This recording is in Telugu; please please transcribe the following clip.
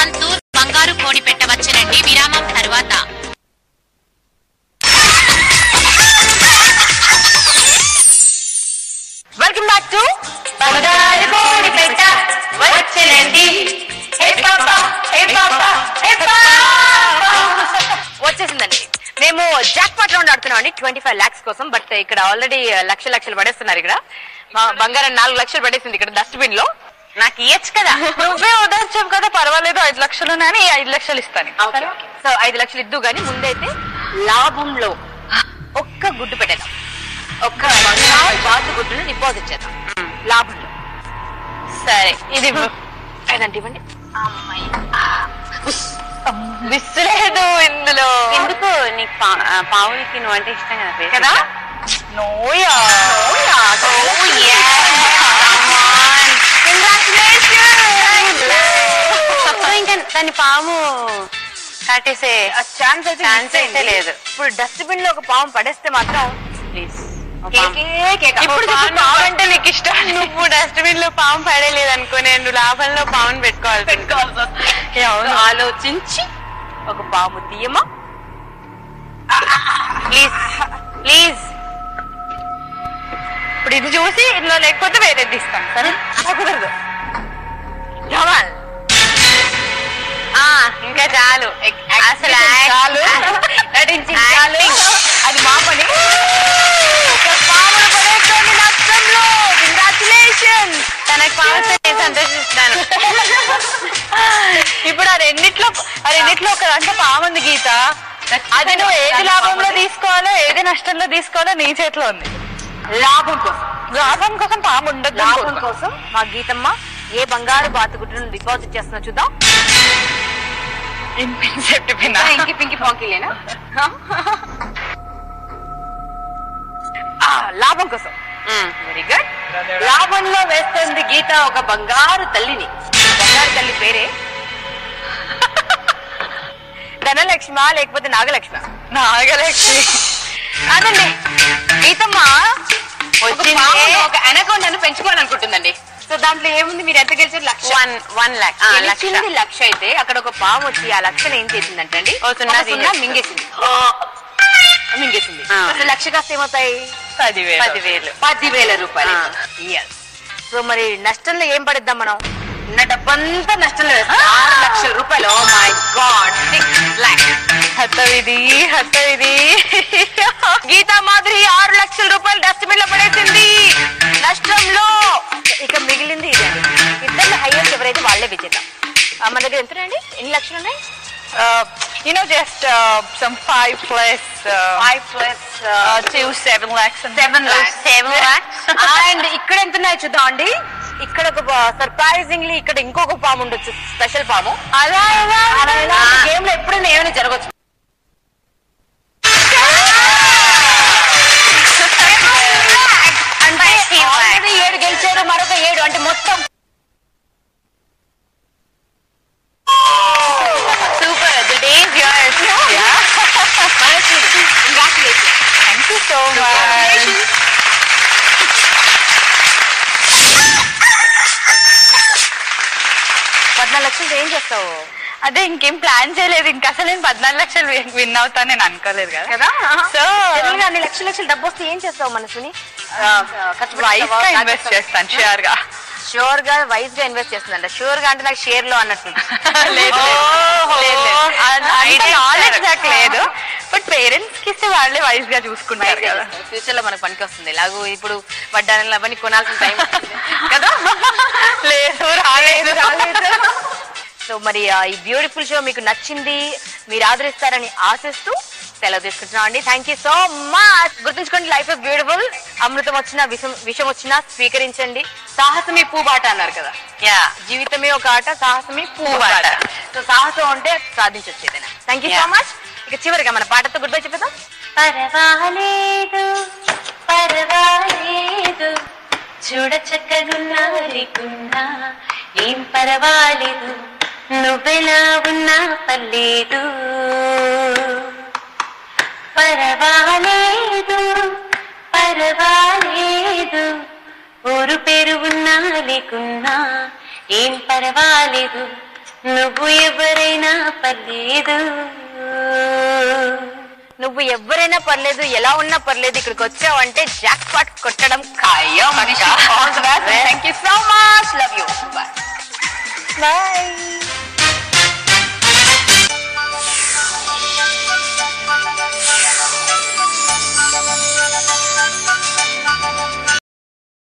సంతూర్ బంగారు కోడి పెట్టవచ్చునండి విరామం తర్వాత. వెల్కమ్ బ్యాక్ టు బంగారు కోడి పెట్ట వచ్చేనండి. వచ్చేసిందండి. మేము జాక్ పాట్ రౌండ్ ఆడుతున్నాం అండి 25 lakhs కోసం. బట్ ఇక్కడ ఆల్రెడీ లక్షలు పడేస్తున్నారు. ఇక్కడ మా బంగారం 4 లక్షలు పడేసింది ఇక్కడ డస్ట్బిన్ లో. నాకు ఇయ్యచ్చు కదా, నువ్వే ఉదర్చావు కదా, పర్వాలేదు 5 లక్షలు అని 5 లక్షలు ఇస్తాను. సో 5 లక్షలు ఇద్దు గానీ ముందైతే లాభంలో ఒక్క గుడ్డు పెట్టేద్దాం. ఒక్క బాతు గుడ్డును డిపాజిట్ చేద్దాం లాభంలో. సరే ఇది అదంటే ఇవ్వండి. అమ్మాయి విసిరేదు ఇందులో. ఎందుకు నీకు పావులకి నువ్వు అంటే ఇష్టం కదా? నోయా ఇంకా దాన్ని పాము కాటేసే ఛాన్స్ అయితే లేదు. ఇప్పుడు డస్ట్బిన్ లో ఒక పాము పడేస్తే మాత్రం ప్లీజ్. ఇప్పుడు పాము అంటే నీకు ఇష్టం. నువ్వు డస్ట్బిన్ లో పాము పడేలేదు అనుకో, నేను లాభంలో పాముని పెట్టుకోవాలి. ఆలోచించి ఒక పాము తీయమా ప్లీజ్ ప్లీజ్. ఇప్పుడు ఇది చూసి ఇందులో లేకపోతే వేరేది తీస్తాను. సరే కుదరదు. ఇంకా చాలు, అసలు చాలు నటించి చాలు. అది మా పని. పాములు పడేటువంటి నష్టంలో కంగ్రాచులేషన్స్. తనకు పాము నేను సంతోషిస్తాను. ఇప్పుడు ఆ రెండిట్లో ఒక అంటే పాముంది గీత. అది నువ్వు ఏది లాభంలో తీసుకోవాలో ఏది నష్టంలో తీసుకోవాలో నీ చేతిలో ఉంది. లాభం కోసం పాము ఉండదు. లాభం కోసం మా గీతమ్మ ఏ బంగారు బాతుగుడ్డును డిపాజిట్ చేస్తున్నా చూద్దాం. ఇంకి పింకి పాంకిలేనా? లాభం కోసం. Very good. లాభంలో వేస్తుంది గీత ఒక బంగారు తల్లిని. బంగారు తల్లి పేరే ధనలక్ష్మ లేకపోతే నాగలక్ష్మ? నాగలక్ష్మి. అదండి గీతమ్మ ఒక అనకౌంట్ పెంచుకోవాలనుకుంటుందండి. సో దాంట్లో ఏముంది, మీరు ఎంత గెలిచారు? 1 lakh. గెలిచింది 1 లక్ష అయితే అక్కడ ఒక పాము వచ్చి ఆ లక్షను ఏం చేసిందంటే అండి మింగేసింది. లక్ష కాస్త ఏమవుతాయి? 10,000 రూపాయలు. సో మరి నష్టంలో ఏం పడిద్దాం మనం? ఉన్న డబ్బంతా నష్టంలో 6 లక్షల రూపాయలు. Oh my god, 6 lakhs. హతవిధి గీతా మాధురి 6 లక్షల రూపాయలు డస్ట్బిన్ లో పడేసింది నష్టంలో. ఇక మిగిలింది ఇదండి. ఇద్దరు హైయెస్ట్ ఎవరైతే వాళ్ళే విజేత. మన దగ్గర ఎంతున్నాయండి? ఎన్ని లక్షలు ఉన్నాయి? just some 5 plus 2, 7 lakhs. 7 lakhs. And ఇక్కడ ఎంత ఉన్నాయో చూద్దాం అండి. ఇక్కడ ఒక సర్ప్రైజింగ్లీ ఇక్కడ ఇంకొక పాము ఉండొచ్చు, స్పెషల్ పాము. అలా గేమ్ లో ఎప్పుడైనా ఏమైనా జరగచ్చు. అంటే 7 గెలిచారు, మరొక 7 అంటే మొత్తం super. The day is yours. Thank you so much. 14 లక్షలు ఏం చేస్తావు? అదే ఇంకేం ప్లాన్ చేయలేదు. ఇంకా అసలు నేను 14 లక్షలు విన్ అవుతాను నేను అనుకోలేదు కదా. సో అన్ని లక్షలు డబ్బు వస్తే ఏం చేస్తావు? మనసుని ఇన్వెస్ట్ చేస్తాను. షూర్ గా వైజ్ గా ఇన్వెస్ట్ చేస్తుందంట. షూర్ గా అంటే నాకు షేర్ లో అన్నట్టు నాలెడ్జ్ నాకు లేదు. బట్ పేరెంట్స్ కి ఇస్తే వాళ్ళే వైజ్ గా చూసుకుంటారు కదా. ఫ్యూచర్ లో మనకు పనికి వస్తుంది. ఇలాగూ ఇప్పుడు వడ్డానలు అవన్నీ కొనాల్సిన టైం కదా. రాలేదు. సో మరి ఈ బ్యూటిఫుల్ షో మీకు నచ్చింది, మీరు ఆదరిస్తారని ఆశిస్తూ సెలవు తీసుకుంటున్నాం అండి. Thank you so much. గుర్తుంచుకోండి, లైఫ్ ఇస్ బ్యూటిఫుల్. అమృతం వచ్చినా విషం వచ్చినా స్వీకరించండి. సాహసమే పూబాట అన్నారు కదా. జీవితమే ఒక ఆట, సాహసమే పూబాట. సో సాహసం అంటే సాధించొచ్చు ఏదైనా. Thank you so much. ఇక చివరిగా మన పాటతో గుడ్ బై చెప్పేద్దాం. పర్వాలేదు పర్వాలేదు చూడ చక్కగున్నా ఏం పర్వాలేదు, నువ్వెలా ఉన్నా పర్లేదు. పర్వాలేదు పర్వాలేదు ఊరు పేరు ఉన్నా లేకున్నా ఏం పర్వాలేదు, నువ్వు ఎవరైనా పర్లేదు ఎలా ఉన్నా పర్లేదు ఇక్కడికి వచ్చావంటే జాక్ పాట్ కొట్టడం ఖాయం. Thank you so much. Love you. Bye.